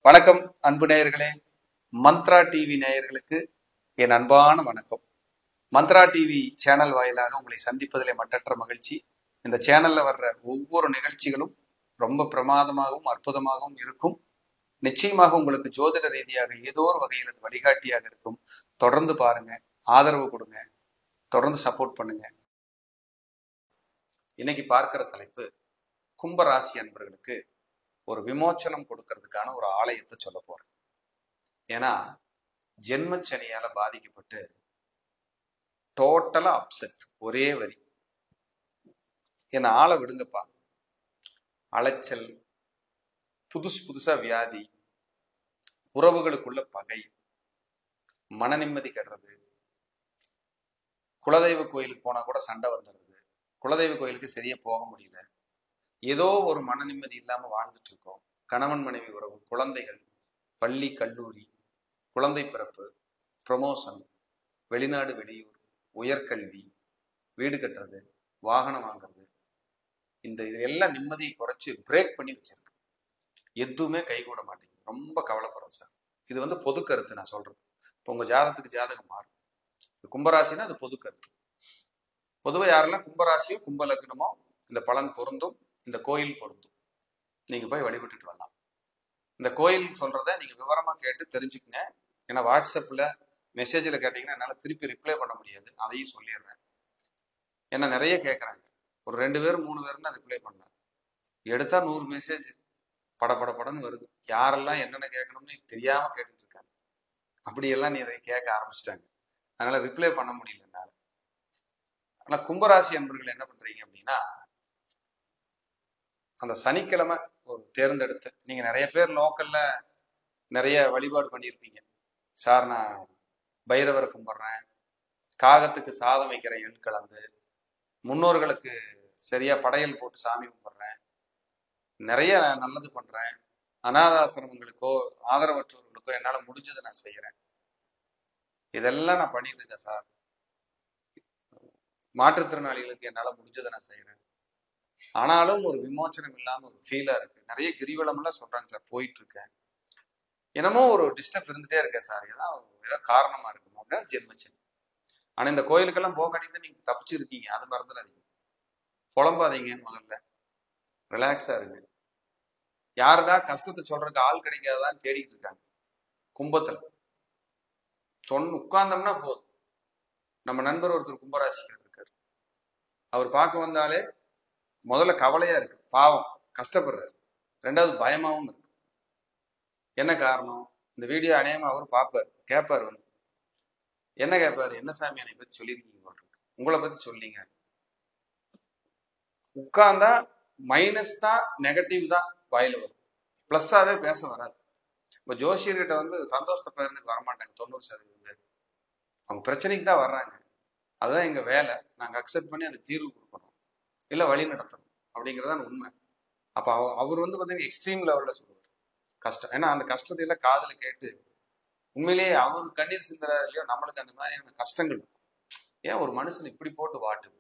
வணக்கம் அன்பு நேயர்களே. மந்த்ரா டிவி நேயர்களுக்கு என் அன்பான வணக்கம். மந்த்ரா டிவி சேனல் வாயிலாக உங்களை சந்திப்பதிலே மட்டற்ற மகிழ்ச்சி. இந்த சேனல்ல வர்ற ஒவ்வொரு நிகழ்ச்சிகளும் ரொம்ப பிரமாதமாகவும் அற்புதமாகவும் இருக்கும். நிச்சயமாக உங்களுக்கு ஜோதிட ரீதியாக ஏதோ ஒரு வகையில் அது வழிகாட்டியாக இருக்கும். தொடர்ந்து பாருங்க, ஆதரவு கொடுங்க, தொடர்ந்து சப்போர்ட் பண்ணுங்க. இன்னைக்கு பார்க்கிற தலைப்பு கும்பராசி அன்பர்களுக்கு ஒரு விமோச்சனம் கொடுக்கறதுக்கான ஒரு ஆலயத்தை சொல்ல போறேன். ஏன்னா ஜென்மச்சனியால பாதிக்கப்பட்டு டோட்டலா அப்செட், ஒரே வரி, என்ன ஆளை விடுங்கப்பா, அலைச்சல், புதுசா வியாதி, உறவுகளுக்குள்ள பகை, மன நிம்மதி கெடுறது, குலதெய்வ கோயிலுக்கு போனா கூட சண்டை வந்துடுறது, குலதெய்வ கோயிலுக்கு சரியா போக முடியல, ஏதோ ஒரு மன நிம்மதி இல்லாம வாழ்ந்துட்டு இருக்கோம். கணவன் மனைவி உறவு, குழந்தைகள், பள்ளி கல்லூரி, குழந்தை பிறப்பு, ப்ரமோஷன், வெளிநாடு வெளியூர், உயர்கல்வி, வீடு கட்டுறது, வாகனம் வாங்குறது, இதெல்லாம் நிம்மதியை குறைச்சு பிரேக் பண்ணி வச்சிருக்கு. எதுவுமே கைகூட மாட்டேங்குது. ரொம்ப கவலைப்படுறேன் சார். இது பொது கருத்து நான் சொல்றது. இப்போ உங்க ஜாதகத்துக்கு ஜாதகம் மாறும். கும்பராசினா அது பொது கருத்து. பொதுவாக யாரெல்லாம் கும்பராசியோ கும்ப லக்னமோ இந்த பலன் பொருந்தும், இந்த கோயில் பொருந்தும். நீங்க போய் வழிபட்டுட்டு வரலாம். இந்த கோயில் சொல்றத நீங்க விவரமா கேட்டு தெரிஞ்சுக்கங்க. ஏன்னா வாட்ஸ்அப்ல மெசேஜில் கேட்டீங்கன்னா என்னால் திருப்பி ரிப்ளை பண்ண முடியாது. அதையும் சொல்லிடுறேன். ஏன்னா நிறைய கேட்குறாங்க. ஒரு 2 பேர் 3 பேர் தான் ரிப்ளை பண்ணேன். எடுத்தா 100 மெசேஜ் படன்னு வருது. யாரெல்லாம் என்னென்ன கேட்கணும்னு தெரியாம கேட்டுட்டு இருக்காங்க. அப்படியெல்லாம் நீ கேட்க ஆரம்பிச்சிட்டாங்க. அதனால ரிப்ளை பண்ண முடியல என்னால. ஆனா கும்பராசி அன்பர்கள் என்ன பண்றீங்க அப்படின்னா, அந்த சனிக்கிழமை ஒரு தேர்ந்தெடுத்து, நீங்க நிறைய பேர் லோக்கல்ல நிறைய வழிபாடு பண்ணியிருப்பீங்க. சார் நான் பைரவரை கும்பிட்றேன், காகத்துக்கு சாதம் வைக்கிற எள் கலந்து, முன்னோர்களுக்கு சரியா படையல் போட்டு சாமி கும்பிட்றேன், நிறைய நல்லது பண்றேன், அநாதாசிரமங்களுக்கோ ஆதரவற்றவர்களுக்கோ என்னால முடிஞ்சதை நான் செய்யறேன், இதெல்லாம் நான் பண்ணிட்டு இருக்கேன் சார், மாற்றுத்திறனாளிகளுக்கு என்னால முடிஞ்சதை நான் செய்யறேன், ஆனாலும் ஒரு விமோச்சனம் இல்லாம ஒரு ஃபீலா இருக்கு. நிறைய கிரிவலம் எல்லாம் சொல்றாங்க சார், போயிட்டு இருக்கேன், என்னமோ ஒரு டிஸ்டர்ப் இருந்துட்டே இருக்கேன் சார், ஏதோ காரணமா இருக்கும் அப்படின்னா ஜென்மச்சனி. ஆனா இந்த கோயிலுக்கெல்லாம் போக கட்டிட்டு நீங்க தப்பிச்சு இருக்கீங்க, அது மறந்துடாதீங்க. புலம்பாதீங்க, முதல்ல ரிலாக்ஸா இருங்க. யாருடா கஷ்டத்தை சொல்றதுக்கு ஆள் கிடைக்காதான்னு தேடிட்டு இருக்காங்க கும்பத்துல. உட்கார்ந்தோம்னா போதும். நம்ம நண்பர் ஒருத்தர் கும்பராசிக்காரர் இருக்காரு. அவர் பார்க்க வந்தாலே முதல்ல கவலையா இருக்கு, பாவம் கஷ்டப்படுறாரு. 2வது பயமாவும் இருக்கு. என்ன காரணம்? இந்த வீடியோ அநேகமா அவர் பார்ப்பார், கேட்பார். என்ன கேட்பாரு? என்ன சாமி என்னை பத்தி சொல்லியிருக்கீங்க, உங்களை பத்தி சொல்லிங்க. உட்கார்ந்தா மைனஸ் தான், நெகட்டிவ் தான் வாயில வரும், பிளஸ்ஸாவே பேச வராது. இப்போ ஜோசியர்கிட்ட சந்தோஷத்தை பேருக்கு வரமாட்டாங்க 90% பேர். அவங்க பிரச்சனைக்கு தான் வர்றாங்க. அதுதான் எங்க வேலை. நாங்க அக்செப்ட் பண்ணி அந்த தீர்வு கொடுக்கணும், இல்ல வழி நடத்தணும், அப்படிங்கறதான் உண்மை. அப்ப அவர் பாத்தீங்கன்னா எக்ஸ்ட்ரீம் லெவல்ல சொல்லுவார் கஷ்டம். ஏன்னா அந்த கஷ்டத்தை எல்லாம் காதுல கேட்டு உண்மையிலேயே அவர் கண்ணீர் சிந்துறாரு இல்லையோ, நம்மளுக்கு அந்த மாதிரியான கஷ்டங்கள். ஏன் ஒரு மனுஷன் இப்படி போட்டு வாட்டுது?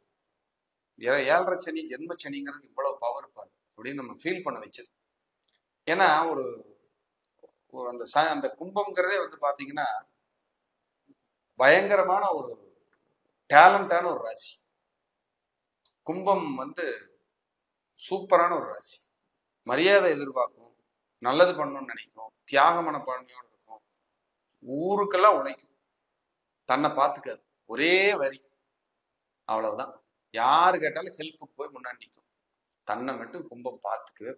7.5 சனி, ஜென்மச்சனிங்கிறது இவ்வளவு பவர் இருப்பாரு அப்படின்னு நம்ம ஃபீல் பண்ண வச்சது. ஏன்னா ஒரு அந்த கும்பம்ங்கிறதே பாத்தீங்கன்னா பயங்கரமான ஒரு டேலண்டான ஒரு ராசி. கும்பம் சூப்பரான ஒரு ராசி. மரியாதை எதிர்பார்க்கும், நல்லது பண்ணணும்னு நினைக்கும், தியாக மனப்பான்மையோடு இருக்கும், ஊருக்கெல்லாம் உழைக்கும், தன்னை பார்த்துக்காது, ஒரே வரி, அவ்வளவுதான். யாரு கேட்டாலும் ஹெல்ப்புக்கு போய் முன்னாடி நிற்கும். தன்னை மட்டும் கும்பம் பார்த்துக்கவே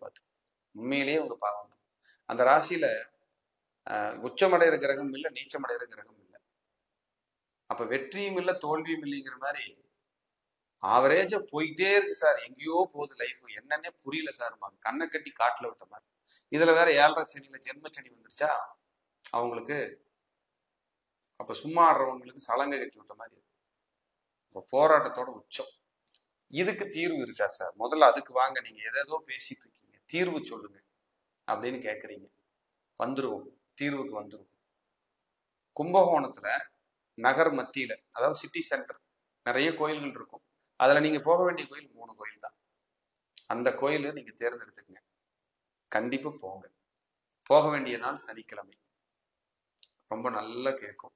உண்மையிலேயே உங்க பாவம். அந்த ராசியில உச்சமடைகிற கிரகம் இல்லை, நீச்சமடைகிற கிரகம் இல்லை. அப்ப வெற்றியும் இல்லை, தோல்வியும் இல்லைங்கிற மாதிரி ஆவரேஜா போயிட்டே இருக்கு சார். எங்கேயோ போகுது லைஃப், என்னன்னே புரியல சார். கண்ணை கட்டி காட்டுல விட்ட மாதிரி. இதுல வேற 7.5 சனியில ஜென்மச்சனி வந்துருச்சா அவங்களுக்கு. அப்ப சும்மா ஆடுறவங்களுக்கு சலங்கை கட்டி விட்ட மாதிரி. இப்ப போராட்டத்தோட உச்சம். இதுக்கு தீர்வு இருக்கா சார்? முதல்ல அதுக்கு வாங்க. நீங்க எதோ பேசிட்டு இருக்கீங்க, தீர்வு சொல்லுங்க அப்படின்னு கேக்குறீங்க. வந்துருவோம், தீர்வுக்கு வந்துருவோம். கும்பகோணத்துல நகர் மத்தியில, அதாவது சிட்டி சென்டர், நிறைய கோயில்கள் இருக்கும். அதுல நீங்க போக வேண்டிய கோயில் 3 கோயில் தான். அந்த கோயில நீங்க தேர்ந்தெடுத்துக்கங்க, கண்டிப்பா போங்க. போக வேண்டிய நாள் சனிக்கிழமை. ரொம்ப நல்லா கேட்கும்,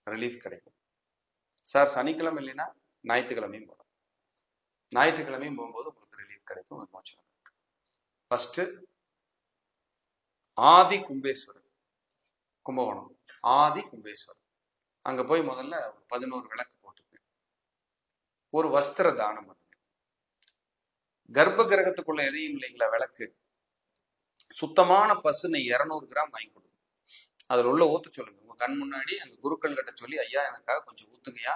ரிலீஃப் கிடைக்கும். சார் சனிக்கிழமை இல்லைன்னா ஞாயிற்றுக்கிழமையும் போகலாம். ஞாயிற்றுக்கிழமையும் போகும்போது உங்களுக்கு ரிலீஃப் கிடைக்கும், விமோச்சனம் இருக்கு. ஃபர்ஸ்ட் ஆதி கும்பேஸ்வரர், கும்பகோணம் ஆதி கும்பேஸ்வரர். அங்க போய் முதல்ல 11 விளக்கு போட்டுங்க. ஒரு வஸ்திர தானம் பண்ணுங்க. கர்ப்ப கிரகத்துக்குள்ள எதையும் இல்லைங்களா விளக்கு, சுத்தமான பசு நெய் 200 கிராம் வாங்கி கொடுங்க. அதுல உள்ள ஊத்து சொல்லுங்க. உங்க கண் முன்னாடி அங்க குருக்கள் கிட்ட சொல்லி, ஐயா எனக்காக கொஞ்சம் ஊத்துங்கய்யா,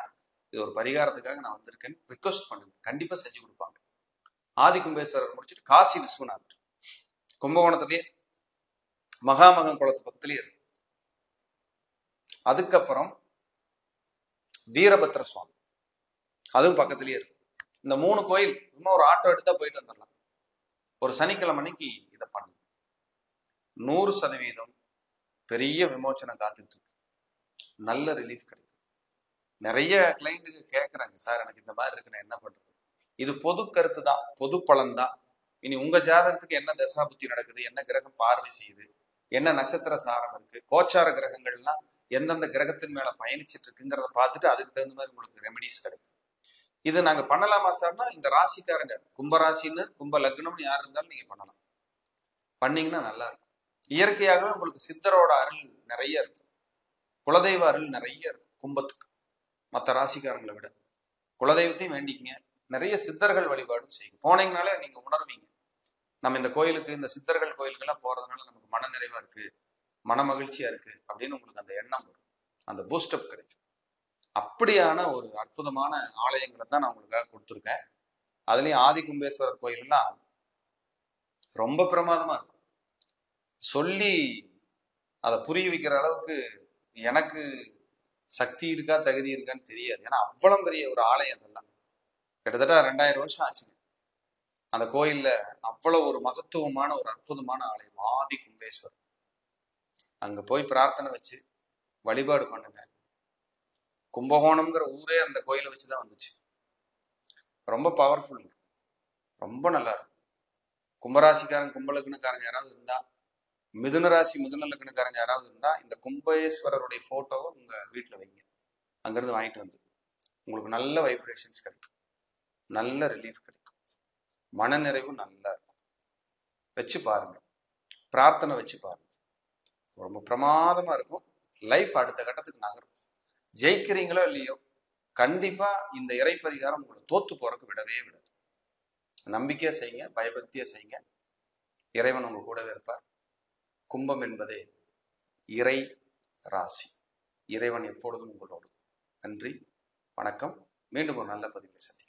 இது ஒரு பரிகாரத்துக்காக நான் வந்திருக்கேன்னு ரிக்வஸ்ட் பண்ணுங்க. கண்டிப்பா செஞ்சு கொடுப்பாங்க. ஆதி கும்பேஸ்வரர் முடிச்சுட்டு காசி விஸ்வநாதர், கும்பகோணத்திலேயே மகாமகம் குளத்து பக்கத்திலேயே இருக்கு. அதுக்கப்புறம் வீரபத்ர சுவாமி, அதுவும் பக்கத்திலேயே இருக்கு. இந்த 3 கோயில் இன்னும் ஒரு ஆட்டோ எடுத்தா போயிட்டு வந்துடலாம். ஒரு சனிக்கிழமை அன்னைக்கு இதை பண்ணுங்க. 100% பெரிய விமோச்சனம் காத்துட்டு இருக்கு. நல்ல ரிலீஃப் கிடைக்கும். நிறைய கிளைண்ட்டுக்கு கேட்கறாங்க, சார் எனக்கு இந்த மாதிரி இருக்கு, நான் என்ன பண்றது? இது பொது கருத்து தான், பொது பலன் தான். இனி உங்க ஜாதகத்துக்கு என்ன தசாபுத்தி நடக்குது, என்ன கிரகம் பார்வை செய்யுது, என்ன நட்சத்திர சாரம் இருக்கு, கோச்சார கிரகங்கள்லாம் எந்தெந்த கிரகத்தின் மேல பயணிச்சுட்டு இருக்குங்கிறத பார்த்துட்டு அதுக்கு தகுந்த மாதிரி உங்களுக்கு ரெமெடிஸ் கிடைக்கும். இது நாங்க பண்ணலாமா சார்னா, இந்த ராசிக்காரங்க கும்பராசின்னு கும்ப லக்னம்னு யார் இருந்தாலும் நீங்க பண்ணலாம். பண்ணீங்கன்னா நல்லா இருக்கும். இயற்கையாகவே உங்களுக்கு சித்தரோட அருள் நிறைய இருக்கு, குலதெய்வ அருள் நிறைய இருக்கும் கும்பத்துக்கு. மற்ற ராசிக்காரங்களை விட குலதெய்வத்தையும் வேண்டிக்கங்க, நிறைய சித்தர்கள் வழிபாடும் செய்யுங்க. போனீங்கனாலே நீங்க உணர்வீங்க, நம்ம இந்த கோயிலுக்கு, இந்த சித்தர்கள் கோயிலுக்கெல்லாம் போறதுனால நமக்கு மன நிறைவா இருக்கு, மன மகிழ்ச்சியா இருக்கு அப்படின்னு உங்களுக்கு அந்த எண்ணம் வரும், அந்த பூஸ்டப் கிடைக்கும். அப்படியான ஒரு அற்புதமான ஆலயங்களை தான் நான் உங்களுக்காக கொடுத்துருக்கேன். அதுலயும் ஆதி கும்பேஸ்வரர் கோயிலெல்லாம் ரொம்ப பிரமாதமா இருக்கும். சொல்லி அதை புரிய வைக்கிற அளவுக்கு எனக்கு சக்தி இருக்கா தகுதி இருக்கான்னு தெரியாது. ஏன்னா அவ்வளவு பெரிய ஒரு ஆலயம். அதெல்லாம் கிட்டத்தட்ட 2000 வருஷம் ஆச்சுங்க. அந்த கோயில்ல அவ்வளவு ஒரு மகத்துவமான ஒரு அற்புதமான ஆலயம் ஆதி கும்பேஸ்வரர். அங்க போய் பிரார்த்தனை வச்சு வழிபாடு பண்ணுங்க. கும்பகோணம்ங்கிற ஊரே அந்த கோயிலை வச்சுதான் வந்துச்சு. ரொம்ப பவர்ஃபுல்லுங்க, ரொம்ப நல்லா இருக்கும். கும்பராசிக்காரன் கும்பலக்னக்காரங்க யாராவது இருந்தா, மிதுன ராசி மிதுன லக்னக்காரங்க யாராவது இருந்தா, இந்த கும்பேஸ்வரருடைய போட்டோவை உங்க வீட்டுல வைங்க. அங்கிருந்து வாங்கிட்டு வந்து உங்களுக்கு நல்ல வைப்ரேஷன்ஸ் கிடைக்கும், நல்ல ரிலீஃப் கிடைக்கும், மன நிறைவு நல்லா இருக்கும். வச்சு பாருங்க, பிரார்த்தனை வச்சு பாருங்க, ரொம்ப பிரமாதமா இருக்கும். லைஃப் அடுத்த கட்டத்துக்கு நகரும். ஜெயிக்கிறீங்களோ இல்லையோ, கண்டிப்பா இந்த இறை பரிகாரம் உங்களை தோத்து போறதுக்கு விடவே விடாது. நம்பிக்கையா செய்யுங்க, பயபக்தியா செய்யுங்க. இறைவன் உங்க கூடவே இருப்பார். கும்பம் என்பதே இறை ராசி. இறைவன் எப்பொழுதும் உங்களோடு. நன்றி, வணக்கம். மீண்டும் ஒரு நல்ல பதிவை சந்திப்போம்.